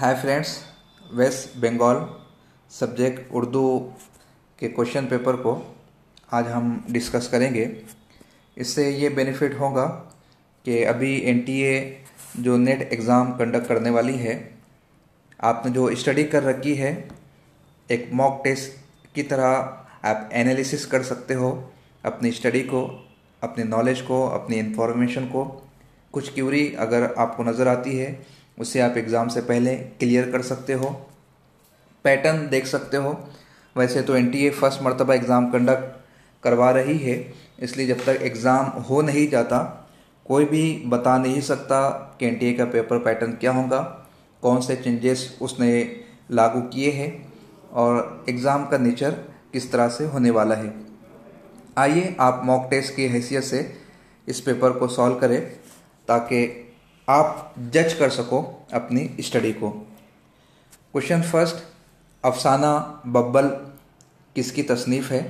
हाय friends, West Bengal subject Urdu के question paper को आज हम डिस्कस करेंगे। इससे ये बेनिफिट होगा कि अभी एनटीए जो नेट एग्ज़ाम कंडक्ट करने वाली है, आपने जो स्टडी कर रखी है, एक मॉक टेस्ट की तरह आप एनालिसिस कर सकते हो अपनी स्टडी को, अपनी नॉलेज को, अपनी इंफॉर्मेशन को। कुछ क्यूरी अगर आपको नज़र आती है उससे आप एग्ज़ाम से पहले क्लियर कर सकते हो, पैटर्न देख सकते हो। वैसे तो एनटीए फर्स्ट मर्तबा एग्ज़ाम कंडक्ट करवा रही है, इसलिए जब तक एग्ज़ाम हो नहीं जाता कोई भी बता नहीं सकता कि एनटीए का पेपर पैटर्न क्या होगा, कौन से चेंजेस उसने लागू किए हैं और एग्ज़ाम का नेचर किस तरह से होने वाला है। आइए आप मॉक टेस्ट की हैसियत से इस पेपर को सॉल्व करें ताकि आप जज कर सको अपनी स्टडी को। क्वेश्चन फर्स्ट, अफसाना बब्बल किसकी तसनीफ़ है?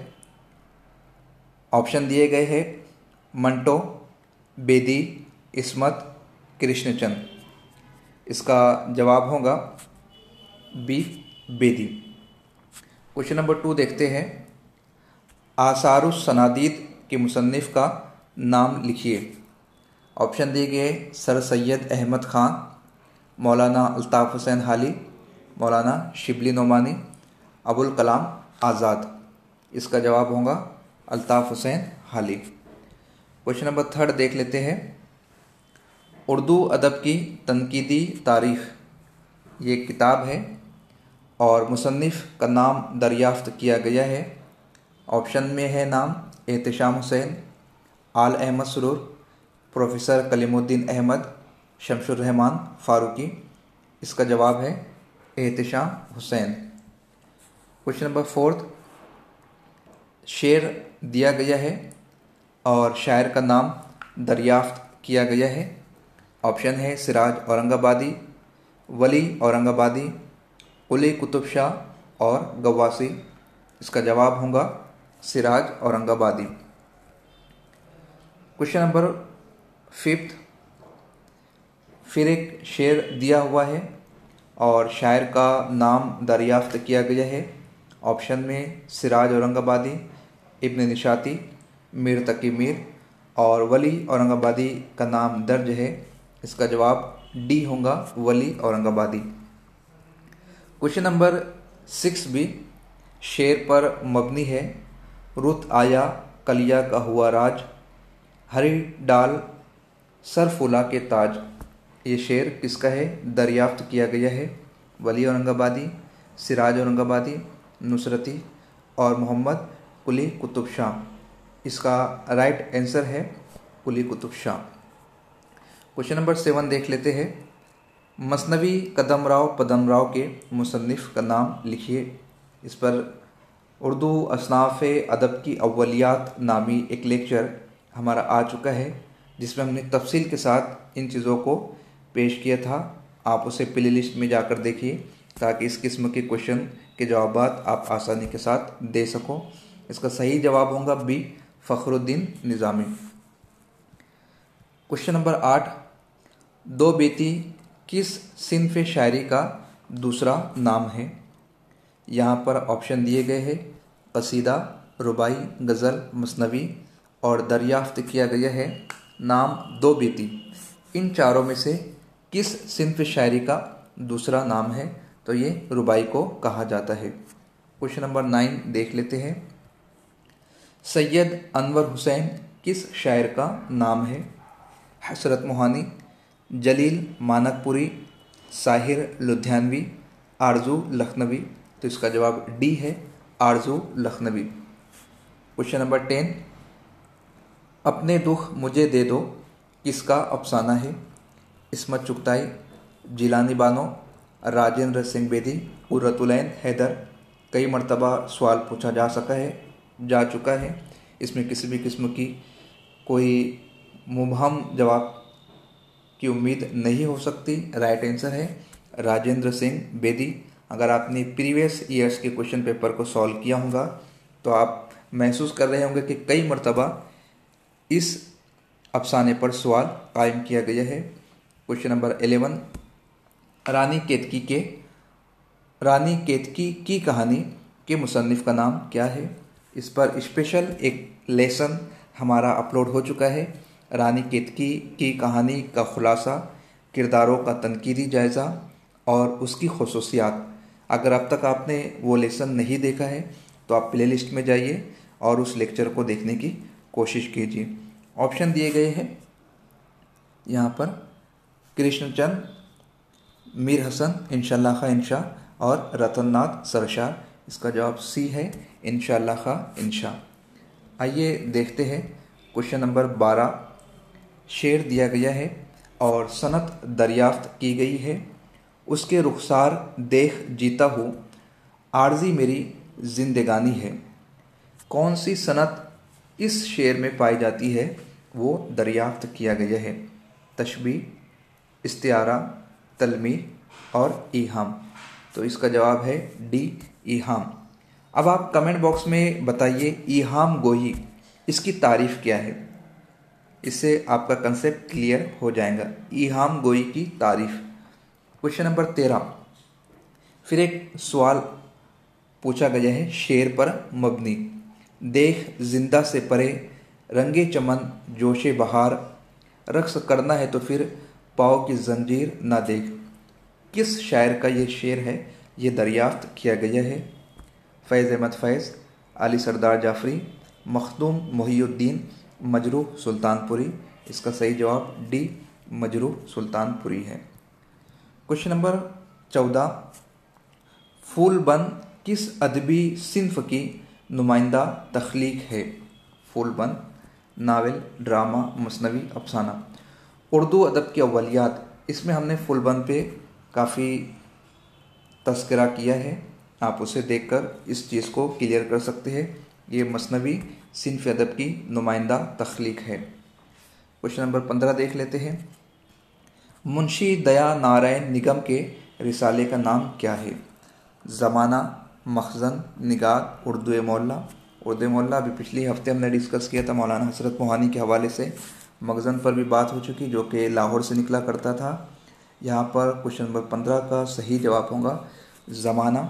ऑप्शन दिए गए हैं मंटो, बेदी, इस्मत, कृष्णचंद। इसका जवाब होगा बी, बेदी। क्वेश्चन नंबर 2 देखते हैं। आसारुस सनादीद के मुसन्निफ़ का नाम लिखिए। ऑप्शन दिए गए सर सैयद अहमद ख़ान, मौलाना अल्ताफ़ हुसैन हाली, मौलाना शिबली नोमानी, अबुल कलाम आज़ाद। इसका जवाब होगा अल्ताफ़ हुसैन हाली। क्वेश्चन नंबर 3 देख लेते हैं। उर्दू अदब की तनकीदी तारीख़ ये किताब है और मुसन्निफ़ का नाम दरियाफ़्त किया गया है। ऑप्शन में है नाम एहतिशाम हुसैन, आल अहमद सुरूर, प्रोफेसर कलीमुद्दीन अहमद, शमशुर रहमान फ़ारूकी। इसका जवाब है एहतिशाम हुसैन। क्वेश्चन नंबर 4, शेर दिया गया है और शायर का नाम दरियाफ़्त किया गया है। ऑप्शन है सिराज औरंगाबादी, वली औरंगाबादी, कुली कुतुब शाह और गवासी। इसका जवाब होगा सिराज औरंगाबादी। क्वेश्चन नंबर 5, फिर एक शेर दिया हुआ है और शायर का नाम दरियाफ़्त किया गया है। ऑप्शन में सिराज औरंगाबादी, इब्न निशाती, मीर तकी मीर और वली औरंगाबादी का नाम दर्ज है। इसका जवाब डी होगा, वली औरंगाबादी। क्वेश्चन नंबर 6 भी शेर पर मबनी है। रुत आया कलिया का हुआ राज, हरी डाल सर फुला के ताज। ये शेर किसका है? दरियाफ़्त किया गया है वली औरंगाबादी, सिराज औरंगाबादी, नुसरती और मोहम्मद कुली कुतुब शाह। इसका राइट आंसर है कुली कुतुब शाह। क्वेश्चन नंबर 7 देख लेते हैं। मसनवी कदमराव पदमराव के मुसन्निफ़ का नाम लिखिए। इस पर उर्दू असनाफ़ अदब की अव्वलियात नामी एक लेक्चर हमारा आ चुका है, जिसमें हमने तफसील के साथ इन चीज़ों को पेश किया था। आप उसे प्ले लिस्ट में जाकर देखिए ताकि इस किस्म के क्वेश्चन के जवाब आप आसानी के साथ दे सको। इसका सही जवाब होगा बी, फ़खरुद्दीन निज़ामी। क्वेश्चन नंबर 8, दो बेती किस सिन्फ़ शायरी का दूसरा नाम है? यहाँ पर ऑप्शन दिए गए हैं कसीदा, रुबाई, गज़ल, मसनवी और दरियाफ़्त किया गया है नाम दो बेती। इन चारों में से किस सिन्फ़ शायरी का दूसरा नाम है? तो ये रुबाई को कहा जाता है। क्वेश्चन नंबर 9 देख लेते हैं। सैयद अनवर हुसैन किस शायर का नाम है? हसरत मोहानी, जलील मानकपुरी, साहिर लुधियानवी, आरजू लखनवी। तो इसका जवाब डी है, आरजू लखनवी। क्वेश्चन नंबर 10, अपने दुख मुझे दे दो किसका अफसाना है? इस्मत चुगताई, जिलानी बानो, राजेंद्र सिंह बेदी, कुर्रतुलैन हैदर। कई मरतबा सवाल पूछा जा चुका है। इसमें किसी भी किस्म की कोई मुबहम जवाब की उम्मीद नहीं हो सकती। राइट आंसर है राजेंद्र सिंह बेदी। अगर आपने प्रीवियस ईयर्स के क्वेश्चन पेपर को सॉल्व किया होगा तो आप महसूस कर रहे होंगे कि कई मरतबा इस अफसाने पर सवाल कायम किया गया है। क्वेश्चन नंबर 11, रानी केतकी की कहानी के मुसन्निफ का नाम क्या है। इस पर स्पेशल एक लेसन हमारा अपलोड हो चुका है। रानी केतकी की कहानी का खुलासा, किरदारों का तनकीदी जायज़ा और उसकी खसूसियात। अगर अब तक आपने वो लेसन नहीं देखा है तो आप प्ले लिस्ट में जाइए और उस लेक्चर को देखने की कोशिश कीजिए। ऑप्शन दिए गए हैं यहाँ पर, कृष्णचंद, मीर हसन, इंशाअल्लाह खा इंशा और रतननाथ सरशार। इसका जवाब सी है, इंशाअल्लाह खा इंशा। आइए देखते हैं क्वेश्चन नंबर 12। शेर दिया गया है और सनत दरियाफ्त की गई है। उसके रुखसार देख जीता हूँ, आर्जी मेरी जिंदगानी है। कौन सी सनत इस शेर में पाई जाती है वो दरियाफ्त किया गया है। तशबीह, इस्तिआरा, तलमीह और ईहाम। तो इसका जवाब है डी, ईहाम। अब आप कमेंट बॉक्स में बताइए ईहाम गोई इसकी तारीफ क्या है। इससे आपका कंसेप्ट क्लियर हो जाएगा। ईहाम गोई की तारीफ। Question number 13। फिर एक सवाल पूछा गया है शेर पर मबनी। देख जिंदा से परे, रंगे चमन जोशे बहार, रक्स करना है तो फिर पाँव की जंजीर ना देख। किस शायर का ये शेर है, ये दरियाफ्त किया गया है। फैज़ अहमद फैज़, अली सरदार जाफरी, मखदूम मोहिउद्दीन, मजरूह सुल्तानपुरी। इसका सही जवाब डी, मजरूह सुल्तानपुरी है। Question number 14। फूलबंद किस अदबी सिन्फ की नुमाइंदा तख्लीक है। फूलबंद नावल, ड्रामा, मसनवी, अफसाना। उर्दू अदब की अव्वलियात, इसमें हमने फूलबंद पे काफ़ी तस्करा किया है। आप उसे देखकर इस चीज़ को क्लियर कर सकते हैं। ये मसनवी सिन्फ अदब की नुमाइंदा तख्लीक है। क्वेश्चन नंबर 15 देख लेते हैं। मुंशी दया नारायण निगम के रिसाले का नाम क्या है। ज़माना, मखज़न, निगार, उर्दू मोहल्ला। उर्दू मोहल्ला अभी पिछले हफ्ते हमने डिस्कस किया था मौलाना हसरत मोहानी के हवाले से। मखज़न पर भी बात हो चुकी जो कि लाहौर से निकला करता था। यहाँ पर क्वेश्चन नंबर 15 का सही जवाब होगा ज़माना।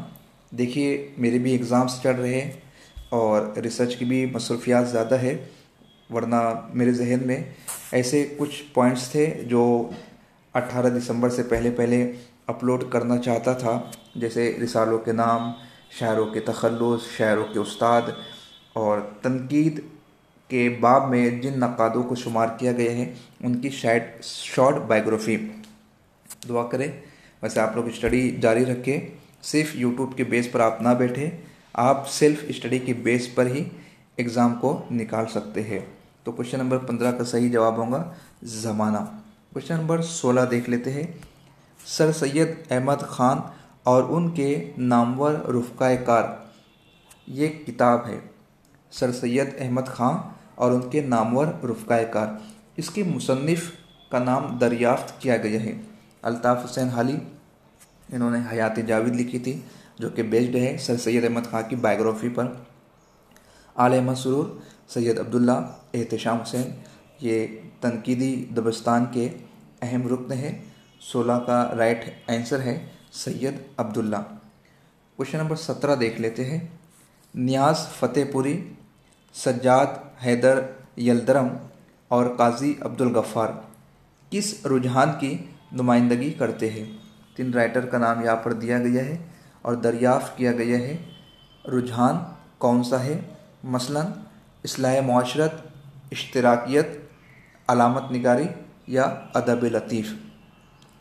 देखिए मेरे भी एग्ज़ाम्स चल रहे हैं और रिसर्च की भी मसरूफियात ज़्यादा है, वरना मेरे जहन में ऐसे कुछ पॉइंट्स थे जो 18 दिसंबर से पहले अपलोड करना चाहता था, जैसे रिसालों के नाम, शायरों के तखल्लुस, शायरों के उस्ताद और तनकीद के बाब में जिन नक़ादों को शुमार किया गया है उनकी शॉर्ट बायोग्राफी। दुआ करें। वैसे आप लोग स्टडी जारी रखें, सिर्फ यूट्यूब के बेस पर आप ना बैठे, आप सेल्फ स्टडी के बेस पर ही एग्ज़ाम को निकाल सकते हैं। तो क्वेश्चन नंबर 15 का सही जवाब होगा ज़माना। क्वेश्चन नंबर 16 देख लेते हैं। सर सैयद अहमद ख़ान और उनके नामवर रुफ़क़ाए कार, ये किताब है। सर सैयद अहमद ख़ान और उनके नामवर रुफ़क़ाए कार, इसके मुसन्निफ़ का नाम दरियाफ्त किया गया है। अल्ताफ़ हुसैन हाली, इन्होंने हयात जावेद लिखी थी जो कि बेस्ड है सर सैयद अहमद ख़ान की बायोग्राफी पर। आले अहमद सुरूर, सैयद अब्दुल्ला, एहतशाम हुसैन, ये तनकीदी दबस्तान के अहम रुकन हैं। 16 का राइट आंसर है सैयद अब्दुल्ला। क्वेश्चन नंबर 17 देख लेते हैं। नियाज़ फ़तेहपुरी, सज्जाद हैदर यलदरम और काजी अब्दुल गफ़ार किस रुझान की नुमाइंदगी करते हैं। 3 राइटर का नाम यहाँ पर दिया गया है और दरियाफ्त किया गया है रुझान कौन सा है। मसलन इस्लाह मुआशरत, इश्तराकियत, अलामत निगारी या अदब लतीफ़।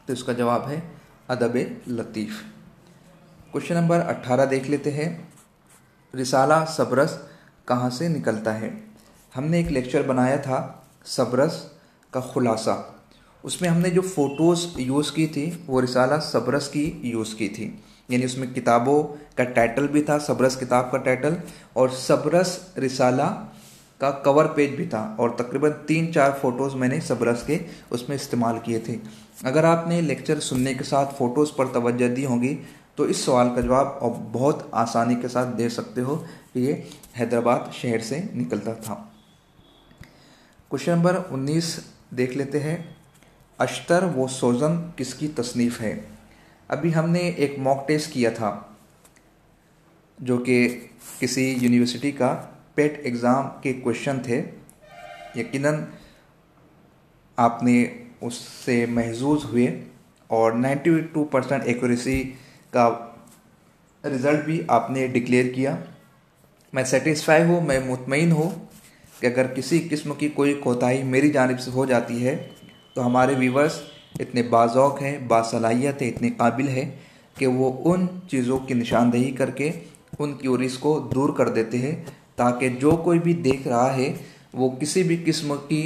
तो इसका जवाब है अदब लतीफ़। क्वेश्चन नंबर 18 देख लेते हैं। रिसाला सबरस कहाँ से निकलता है। हमने एक लेक्चर बनाया था सबरस का खुलासा, उसमें हमने जो फ़ोटोज़ यूज़ की थी वो रिसाला सबरस की यूज़ की थी। यानी उसमें किताबों का टाइटल भी था, सबरस किताब का टाइटल, और सबरस रिसाला का कवर पेज भी था, और तकरीबन 3-4 फ़ोटोज़ मैंने सबरस के उसमें इस्तेमाल किए थे। अगर आपने लेक्चर सुनने के साथ फ़ोटोज़ पर तवज्जो दी होगी तो इस सवाल का जवाब आप बहुत आसानी के साथ दे सकते हो कि ये हैदराबाद शहर से निकलता था। क्वेश्चन नंबर 19 देख लेते हैं। अश्तर व सोज़न किसकी तसनीफ़ है। अभी हमने एक मॉक टेस्ट किया था जो कि किसी यूनिवर्सिटी का पेट एग्ज़ाम के क्वेश्चन थे। यकीनन आपने उससे महजूज हुए और 92% एक्यूरेसी का रिज़ल्ट भी आपने डिक्लेयर किया। मैं सेटिस्फाई हूँ, मैं मुतमईन हूँ कि अगर किसी किस्म की कोई कोताही मेरी जानिब से हो जाती है तो हमारे व्यूवर्स इतने बाज़ौक़ हैं, बासलाहियत है, इतने काबिल है कि वो उन चीज़ों की निशानदेही करके उन क्यूरीज को दूर कर देते हैं, ताकि जो कोई भी देख रहा है वो किसी भी किस्म की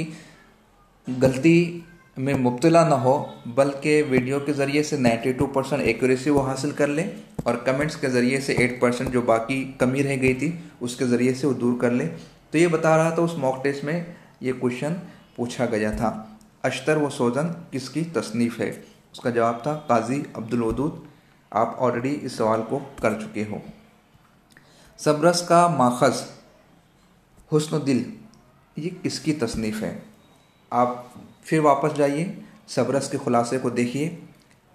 गलती में मुब्तला ना हो, बल्कि वीडियो के ज़रिए से 92% एक्यूरेसी वो हासिल कर ले और कमेंट्स के ज़रिए से 8% जो बाकी कमी रह गई थी उसके ज़रिए से वो दूर कर ले। तो ये बता रहा था उस मॉक टेस्ट में ये क्वेश्चन पूछा गया था, अश्तर व सोजन किसकी तसनीफ़ है? उसका जवाब था काजी अब्दुल वदूद। आप ऑलरेडी इस सवाल को कर चुके हो। सबरस का माखज़ हुस्न दिल ये किसकी तसनीफ़ है? आप फिर वापस जाइए, सबरस के खुलासे को देखिए।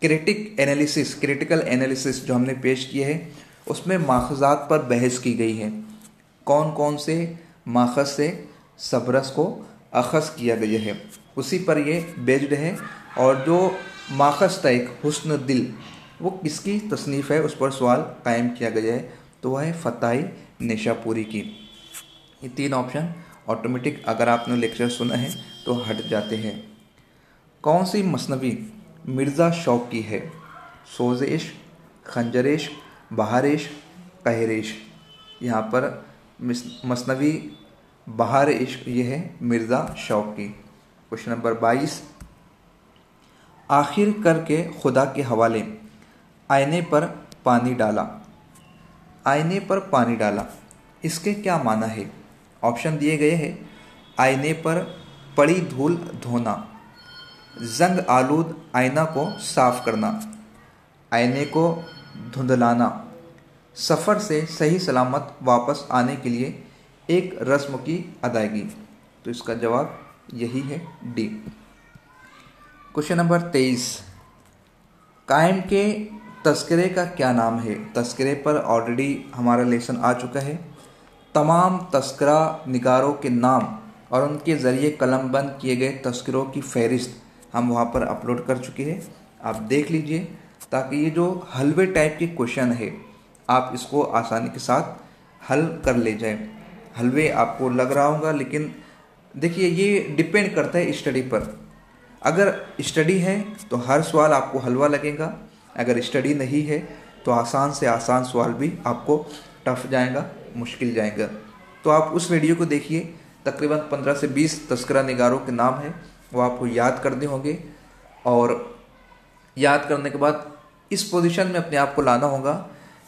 क्रिटिकल एनालिसिस जो हमने पेश किए हैं उसमें माखज़ात पर बहस की गई है। कौन कौन से माखज़ से सबरस को अखज़ किया गया है उसी पर ये बेस्ड है। और जो माखज़ था एक हुस्न दिल, वो किसकी तसनीफ़ है उस पर सवाल कायम किया गया है, तो वह है फ़ताई नेशापुरी की। ये 3 ऑप्शन ऑटोमेटिक अगर आपने लेक्चर सुना है तो हट जाते हैं। कौन सी मसनवी मिर्ज़ा शौक़ की है? सोज़ेश, खंजरेश, बहारेश, कहरेश। यहाँ पर मसनवी बहार इश्क ये है मिर्ज़ा शौक़ की। क्वेश्चन नंबर 22, आखिर करके खुदा के हवाले आईने पर पानी डाला। आईने पर पानी डाला, इसके क्या माना है? ऑप्शन दिए गए हैं, आईने पर पड़ी धूल धोना, जंग आलूद आईना को साफ करना, आईने को धुंधलाना, सफ़र से सही सलामत वापस आने के लिए एक रस्म की अदायगी। तो इसका जवाब यही है, डी। क्वेश्चन नंबर 23, कायम के तस्करे का क्या नाम है? तस्करे पर ऑलरेडी हमारा लेसन आ चुका है। तमाम तस्करा निगारों के नाम और उनके ज़रिए कलमबंद किए गए तस्करों की फ़हरिस्त हम वहाँ पर अपलोड कर चुके हैं, आप देख लीजिए, ताकि ये जो हलवे टाइप के क्वेश्चन है आप इसको आसानी के साथ हल कर ले जाए। हलवे आपको लग रहा होगा, लेकिन देखिए ये डिपेंड करता है स्टडी पर। अगर स्टडी है तो हर सवाल आपको हलवा लगेगा, अगर स्टडी नहीं है तो आसान से आसान सवाल भी आपको टफ जाएगा, मुश्किल जाएगा। तो आप उस वीडियो को देखिए, तकरीबन 15 से 20 तस्करा निगारों के नाम है, वो आपको याद करने होंगे और याद करने के बाद इस पोजीशन में अपने आप को लाना होगा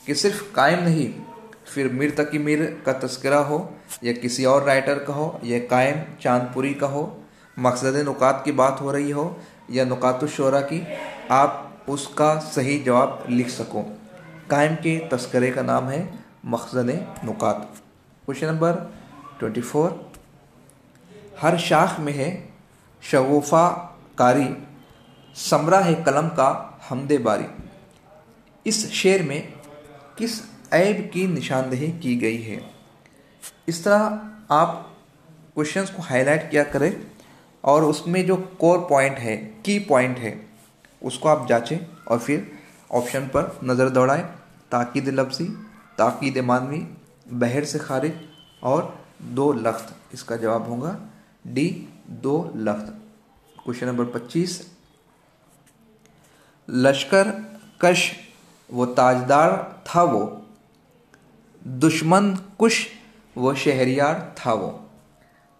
कि सिर्फ कायम नहीं, फिर मीर तकी मीर का तस्करा हो या किसी और राइटर का हो या कायम चांदपुरी का हो, मकसद नुकात की बात हो रही हो या नुकातुश्शोरा की, आप उसका सही जवाब लिख सको। कायम के तस्करे का नाम है मकसद नुकात। क्वेश्चन नंबर 24, हर शाख में है शगुफ़ा कारी, समरा है कलम का हमदे बारी। इस शेर में किस ऐब की निशानदेही की गई है? इस तरह आप क्वेश्चंस को हाईलाइट किया करें और उसमें जो कोर पॉइंट है, की पॉइंट है, उसको आप जांचें और फिर ऑप्शन पर नज़र दौड़ाएं। ताकीद लफ्ज़ी, ताकीद मानवी, बहर से खारिज और 2 लख्त। इसका जवाब होगा डी, 2 लख्त। क्वेश्चन नंबर 25, लश्कर कश वो ताजदार था वो, दुश्मन कुश वो शहरियार था वो।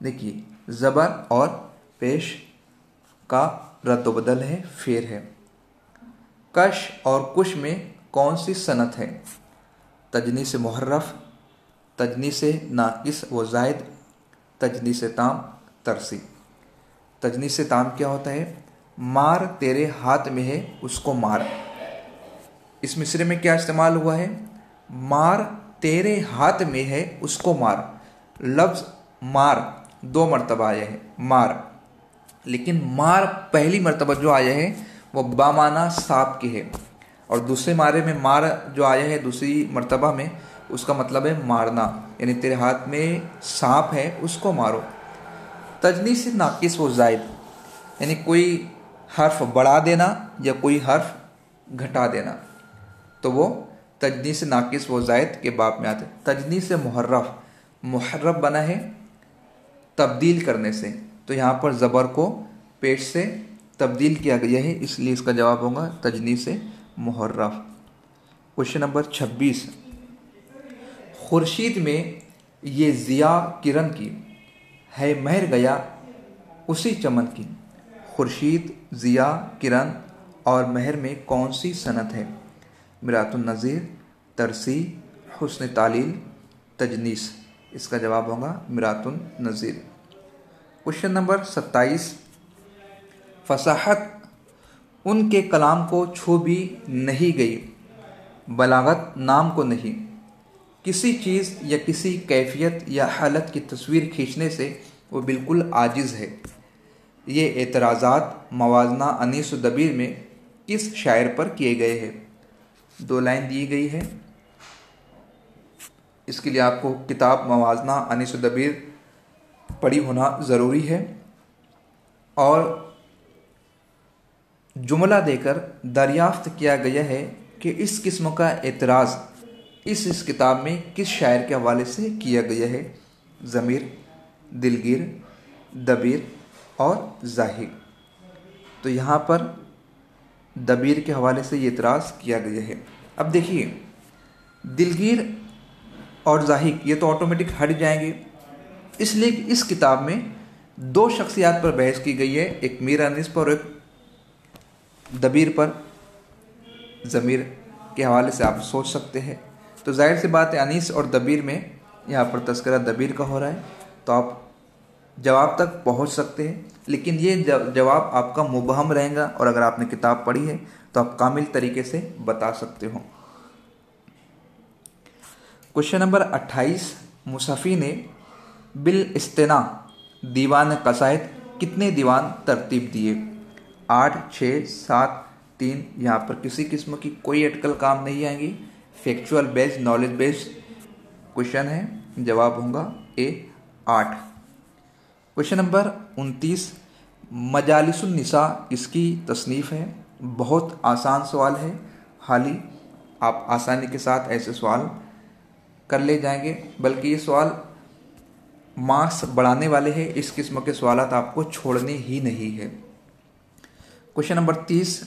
देखिए ज़बर और पेश का रद्दबदल है, फेर है। कश और कुश में कौन सी सनत है? तजनी से मुहर्रफ, तजनी से नाकिस व ज़ायद, तजनी से ताम, तरसी। तजनी से ताम क्या होता है? मार तेरे हाथ में है उसको मार। इस मिसरे में क्या इस्तेमाल हुआ है? मार तेरे हाथ में है उसको मार। लफ्ज़ मार 2 मरतबा आया है, मार, लेकिन मार पहली मरतबा जो आया है वो बामाना सांप की है और दूसरे मारे में मार जो आया है दूसरी मर्तबा में, उसका मतलब है मारना, यानी तेरे हाथ में सांप है उसको मारो। तजनी से नाकिस व जायद, यानी कोई हर्फ बढ़ा देना या कोई हर्फ घटा देना, तो वो तजनी से नाकिस व जायद के बाब में आते। तजनी से मुहर्रफ, मुहर्रफ बना है तब्दील करने से, तो यहाँ पर ज़बर को पेश से तब्दील किया गया है, इसलिए इसका जवाब होगा तजनी से मुहर्रफ। क्वेश्चन नंबर 26, खुर्शीद में ये ज़िया किरण की है महर गया उसी चमन की। खुर्शीद, ज़िया, किरण और महर में कौन सी सनत है? मिरातुन नज़ीर, तरसी, हुस्न तालील, तजनीस। इसका जवाब होगा मिरातुन नज़ीर। क्वेश्चन नंबर 27, फसाहत उनके कलाम को छू भी नहीं गई, बलागत नाम को नहीं। किसी चीज़ या किसी कैफियत या हालत की तस्वीर खींचने से वो बिल्कुल आजिज़ है। ये एतराज़ात मवाजना अनीस दबीर में किस शायर पर किए गए हैं? 2 लाइन दी गई है, इसके लिए आपको किताब मवाजना अनीस दबीर पढ़ी होना ज़रूरी है और जुमला देकर दरियाफ्त किया गया है कि इस किस्म का एतराज़ इस किताब में किस शायर के हवाले से किया गया है? ज़मीर, दिलगीर, दबीर और ज़ाहिर। तो यहाँ पर दबीर के हवाले से ये एतराज़ किया गया है। अब देखिए, दिलगीर और ज़ाहिर ये तो ऑटोमेटिक हट जाएंगे, इसलिए इस किताब में 2 शख्सियात पर बहस की गई है, एक मीर अनीस पर और एक दबीर पर। ज़मीर के हवाले से आप सोच सकते हैं, तो जाहिर सी बात है अनीस और दबीर में यहाँ पर तस्करा दबीर का हो रहा है, तो आप जवाब तक पहुँच सकते हैं, लेकिन ये जवाब आपका मुबहम रहेगा और अगर आपने किताब पढ़ी है तो आप कामिल तरीके से बता सकते हो। क्वेश्चन नंबर 28, मुसफ़ी ने बिल इस्तना दीवान कसायद कितने दीवान तरतीब दिए? 8, 6, 7, 3। यहाँ पर किसी किस्म की कोई अटकल काम नहीं आएंगी, factual based knowledge based question है, जवाब होगा ए 8। क्वेश्चन नंबर 29, मजालिसुन निसा किसकी तसनीफ़ है? बहुत आसान सवाल है, हाल ही आप आसानी के साथ ऐसे सवाल कर ले जाएंगे, बल्कि ये सवाल मार्क्स बढ़ाने वाले हैं, इस किस्म के सवालात आपको छोड़ने ही नहीं है। क्वेश्चन नंबर 30,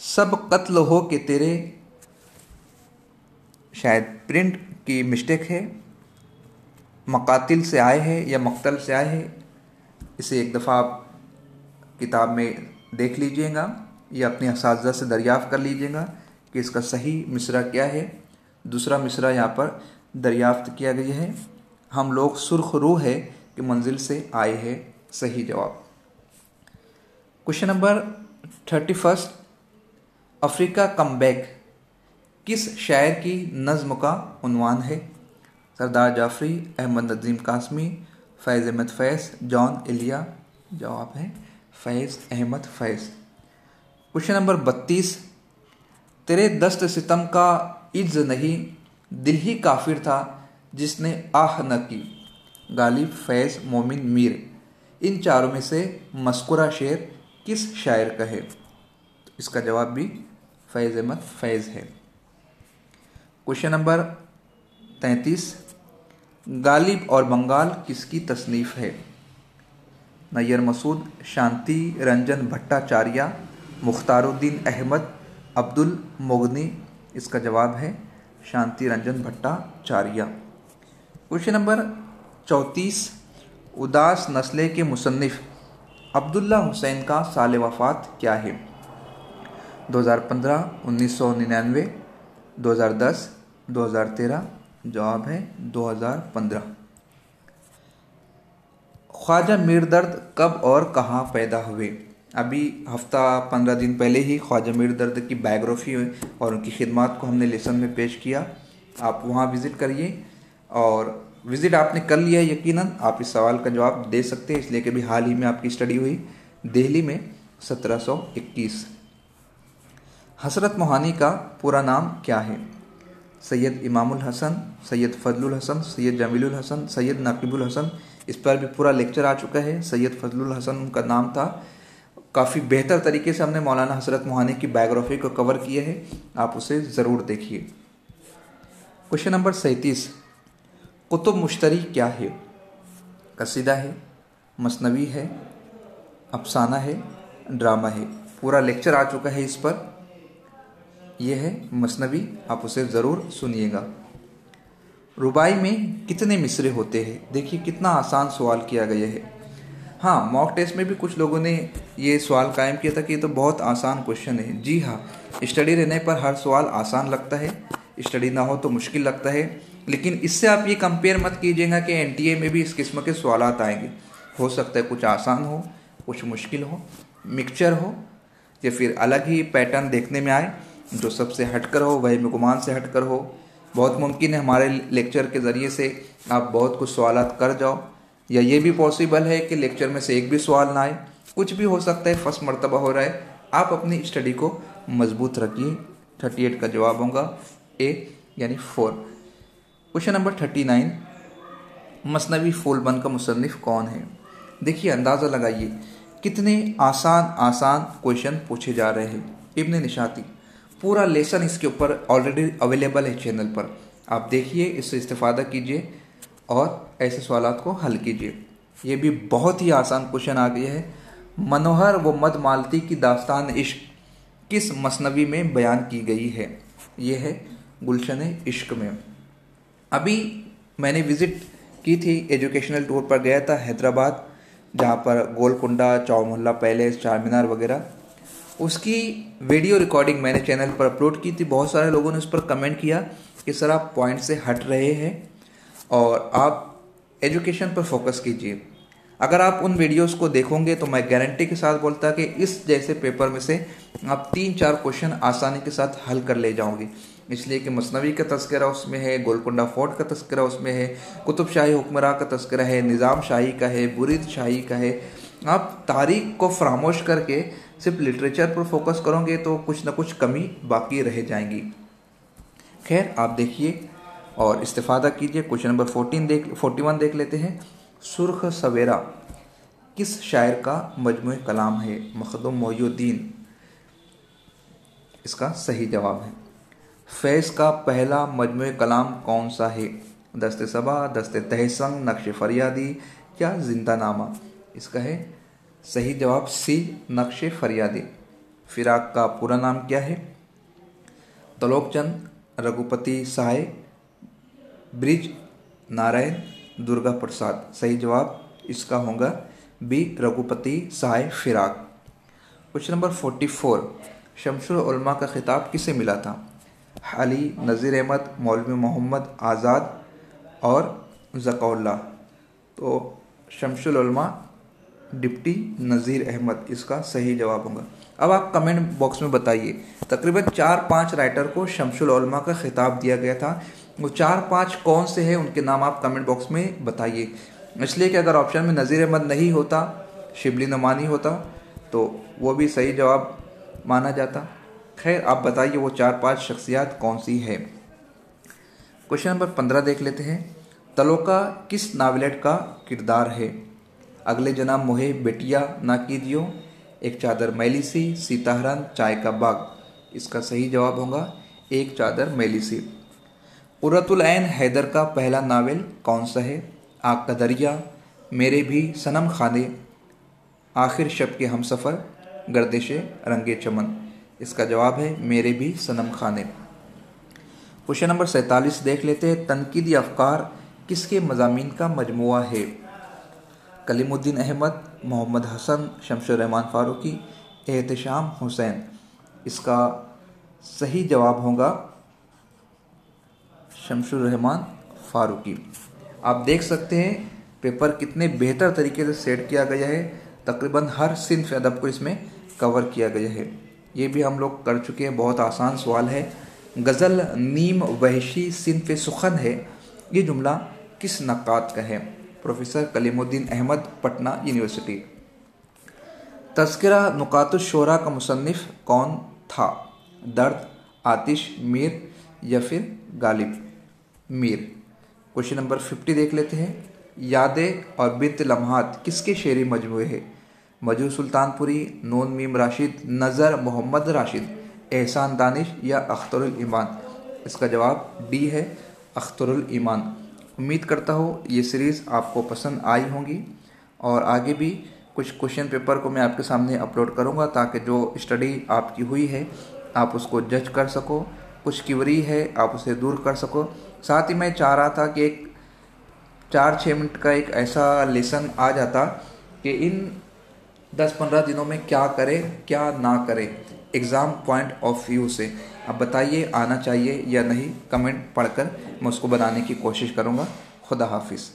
सब कत्ल हो के तेरे, शायद प्रिंट की मिस्टेक है, मकातिल से आए हैं या मक्तल से आए हैं, इसे एक दफ़ा आप किताब में देख लीजिएगा या अपने असातिज़ा से दरियाफ़्त कर लीजिएगा कि इसका सही मिसरा क्या है। दूसरा मिसरा यहाँ पर दरियाफ़्त किया गया है, हम लोग सुर्ख रूह है कि मंजिल से आए हैं, सही जवाब। क्वेश्चन नंबर 31, अफ्रीका कमबैक किस शायर की नज़्म का उन्वान है? सरदार जाफरी, अहमद नज़ीम कासमी, फैज़ अहमद फैज़, जॉन एलिया। जवाब है फैज़ अहमद फैज़। क्वेश्चन नंबर 32, तेरे दस्त सितम का इज्ज नहीं, दिल ही काफिर था जिसने आह न की। गालिब, फैज़, मोमिन, मीर। इन चारों में से मस्कुरा शेर किस शायर का है? तो इसका जवाब भी फैज़ अहमद फैज़ है। क्वेश्चन नंबर 33, गालिब और बंगाल किसकी तसनीफ़ है? नैयर मसूद, शांति रंजन भट्टाचार्य, मुख्तारुद्दीन अहमद, अब्दुल मुगनी। इसका जवाब है शांति रंजन भट्टाचार्य। क्वेश्चन नंबर 34, उदास नस्ले के मुसन्निफ अब्दुल्ला हुसैन का साल वफ़ात क्या है? 2015, 1999, 2010, 2013। जवाब है 2015। ख्वाजा मीर दर्द कब और कहाँ पैदा हुए? अभी हफ्ता 15 दिन पहले ही ख्वाजा मीर दर्द की बायोग्राफी और उनकी खिदमात को हमने लेसन में पेश किया, आप वहाँ विज़िट करिए। और विज़िट आपने कर लिया यकीनन, आप इस सवाल का जवाब दे सकते हैं, इसलिए कि भी हाल ही में आपकी स्टडी हुई दिल्ली में 1721। हसरत मोहानी का पूरा नाम क्या है? सैयद इमामुल हसन, सैयद फजलुल हसन, सैयद जमीलुल हसन, सैयद नकीबुल हसन। इस पर भी पूरा लेक्चर आ चुका है। सैयद फजलुल हसन उनका नाम था। काफ़ी बेहतर तरीके से हमने मौलाना हसरत मोहानी की बायोग्राफी को कवर किया है, आप उसे ज़रूर देखिए। क्वेश्चन नंबर 37, कुतुब मुश्तरी क्या है? कसीदा है, मसनवी है, अफसाना है, ड्रामा है। पूरा लेक्चर आ चुका है इस पर। यह है मसनवी, आप उसे ज़रूर सुनिएगा। रुबाई में कितने मिसरे होते हैं? देखिए कितना आसान सवाल किया गया है। हाँ, मॉक टेस्ट में भी कुछ लोगों ने ये सवाल कायम किया था कि ये तो बहुत आसान क्वेश्चन है। जी हाँ, स्टडी रहने पर हर सवाल आसान लगता है, स्टडी ना हो तो मुश्किल लगता है। लेकिन इससे आप ये कंपेयर मत कीजिएगा कि एनटीए में भी इस किस्म के सवाल आएंगे। हो सकता है कुछ आसान हो, कुछ मुश्किल हो, मिक्सचर हो, या फिर अलग ही पैटर्न देखने में आए जो सबसे हटकर हो, वही गुमान से हटकर हो। बहुत मुमकिन है हमारे लेक्चर के ज़रिए से आप बहुत कुछ सवालात कर जाओ, या ये भी पॉसिबल है कि लेक्चर में से एक भी सवाल ना आए। कुछ भी हो सकता है, फर्स्ट मर्तबा हो रहा है। आप अपनी स्टडी को मजबूत रखिए। 38 का जवाब होगा ए यानी 4। क्वेश्चन नंबर 39, मसनवी फूलबंद का मुसन्निफ कौन है? देखिए अंदाज़ा लगाइए कितने आसान आसान क्वेश्चन पूछे जा रहे हैं। इब्न निशाती, पूरा लेसन इसके ऊपर ऑलरेडी अवेलेबल है चैनल पर, आप देखिए, इससे इस्तेफादा कीजिए और ऐसे सवालात को हल कीजिए। ये भी बहुत ही आसान क्वेश्चन आ गया है। मनोहर व मद मालती की दास्तान इश्क किस मसनवी में बयान की गई है? ये है गुलशन इश्क में। अभी मैंने विज़िट की थी, एजुकेशनल टूर पर गया था हैदराबाद, जहाँ पर गोलकुंडा, चौ मोहल्ला पैलेस, चार मीनार वगैरह, उसकी वीडियो रिकॉर्डिंग मैंने चैनल पर अपलोड की थी। बहुत सारे लोगों ने उस पर कमेंट किया कि सर आप पॉइंट से हट रहे हैं और आप एजुकेशन पर फोकस कीजिए। अगर आप उन वीडियोस को देखोगे तो मैं गारंटी के साथ बोलता कि इस जैसे पेपर में से आप 3-4 क्वेश्चन आसानी के साथ हल कर ले जाओगे। इसलिए कि मसनवी का तस्करा उसमें है, गोलकुंडा फोर्ट का तस्करा उसमें है, कुतुब शाही हुक्मरान का तस्करा है, निज़ाम शाही का है, बुरीद शाही का है। आप तारीख को फरामोश करके सिर्फ लिटरेचर पर फोकस करोगे तो कुछ ना कुछ कमी बाकी रह जाएंगी। खैर आप देखिए और इस्तेफादा कीजिए। क्वेश्चन नंबर 41 देख लेते हैं। सुर्ख सवेरा किस शायर का मजमूए कलाम है? मखदूम मोहिउद्दीन इसका सही जवाब है। फैज़ का पहला मजमूए कलाम कौन सा है? दस्ते सबा, दस्ते तहसंग, नक्श फरियादी या जिंदानामा? इसका है सही जवाब सी, नक्श फरियादी। फिराक का पूरा नाम क्या है? तलोकचंद, रघुपति सहाय, ब्रिज नारायण, दुर्गा प्रसाद। सही जवाब इसका होगा बी, रघुपति सहाय फिराक। क्वेश्चन नंबर 44, शमसुल उलमा का खिताब किसे मिला था? अली, नज़ीर अहमद, मौलवी मोहम्मद आज़ाद और ज़काउल्लाह। तो शमसुल उलमा डिप्टी नज़ीर अहमद इसका सही जवाब होगा। अब आप कमेंट बॉक्स में बताइए, तकरीबन 4-5 राइटर को शमसुल उलमा का खिताब दिया गया था। वो 4-5 कौन से हैं, उनके नाम आप कमेंट बॉक्स में बताइए। इसलिए कि अगर ऑप्शन में नज़ीर अहमद नहीं होता, शिबली नमानी होता, तो वो भी सही जवाब माना जाता। खैर आप बताइए वो 4-5 शख्सियात कौन सी है। क्वेश्चन नंबर 15 देख लेते हैं। तलोका किस नावलेट का किरदार है? अगले जनाब मोहे बेटिया ना कीजियो, एक चादर मैली सी, सीताहरन, चाय का बाग। इसका सही जवाब होगा एक चादर मैली सी। कुर्रतुल ऐन हैदर का पहला नावल कौन सा है? आग का दरिया, मेरे भी सनम खाने, आखिर शब के हमसफ़र, गर्दिश रंगे चमन। इसका जवाब है मेरे भी सनम खाने। क्वेश्चन नंबर 47 देख लेते हैं। तनकीदी अफकार किसके मज़ामीन का मजमुआ है? कलीमुद्दीन अहमद, मोहम्मद हसन, शमशुर रहमान फ़ारूकी, एहतशाम हुसैन। इसका सही जवाब होगा शमशुर रहमान फ़ारूकी। आप देख सकते हैं पेपर कितने बेहतर तरीके से सेट किया गया है। तकरीबन हर सिंफ अदब को इसमें कवर किया गया है। ये भी हम लोग कर चुके हैं। बहुत आसान सवाल है। गज़ल नीम वहशी सिंफ सुखन है, ये जुमला किस नक्कात का है? Professor Kaleemuddin Ahmad, Patna university. तज़किरा नुकातुश शोरा का मुसन्निफ कौन था? दर्द, आतिश, मीर या फिर गालिब? मीर। क्वेश्चन नंबर 50 देख लेते हैं। यादें और बित लम्हात किसके शेरी मजमूए है? मजरू सुल्तानपुरी, नून मीम राशिद, नज़र मोहम्मद राशिद, एहसान दानिश या अख्तरुल ईमान? इसका जवाब डी है, अख्तरुल ईमान। उम्मीद करता हूँ ये सीरीज़ आपको पसंद आई होंगी और आगे भी कुछ क्वेश्चन पेपर को मैं आपके सामने अपलोड करूँगा ताकि जो स्टडी आपकी हुई है आप उसको जज कर सको, कुछ क्वेरी है आप उसे दूर कर सको। साथ ही मैं चाह रहा था कि एक 4-6 मिनट का एक ऐसा लेसन आ जाता कि इन 10-15 दिनों में क्या करें क्या ना करें एग्ज़ाम पॉइंट ऑफ व्यू से। अब बताइए आना चाहिए या नहीं, कमेंट पढ़कर मैं उसको बनाने की कोशिश करूँगा। खुदा हाफिज़।